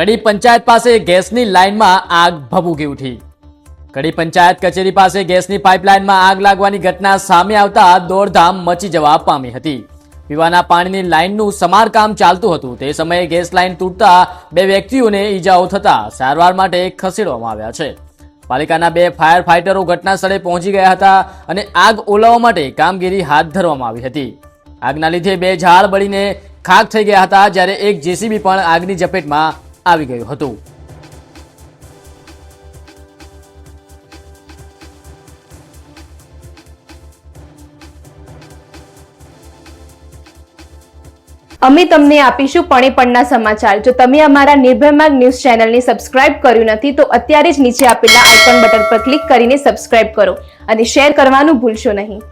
કડી પંચાયત પાસે ગેસની લાઇનમાં આગ ભભૂકી ઉઠી। કડી પંચાયત કચેરી પાસે ગેસની પાઇપલાઇનમાં આગ લાગવાની ઘટના સામે આવતા દોડધામ મચી જવા પામી હતી। પીવાના પાણીની લાઇનનું સમારકામ ચાલતું હતું તે સમયે ગેસ લાઇન તૂટતા 2 વ્યક્તિઓને ઈજાઓ થતા સારવાર માટે ખસેડવામાં આવ્યા છે। પાલિકાના 2 ફાયર ફાઇટરો ઘટના સ્થળે પહોંચી ગયા હતા અને આગ ઓલવવા માટે કામગીરી હાથ ધરવામાં આવી હતી। આગના લીધે 2 ઝાડ બળીને ખાક થઈ ગયા હતા જ્યારે એક જેસીબી પણ આગની ઝપેટમાં આવી ગયું હતું। અમે તમને આપીશું પળે પળના સમાચાર। જો તમે અમારા નિર્ભય માર્ગ ન્યૂઝ ચેનલને સબસ્ક્રાઇબ કર્યું નથી તો અત્યારે જ નીચે આપેલા આઇકોન બટન પર ક્લિક કરીને સબસ્ક્રાઇબ કરો અને શેર કરવાનું ભૂલશો નહીં।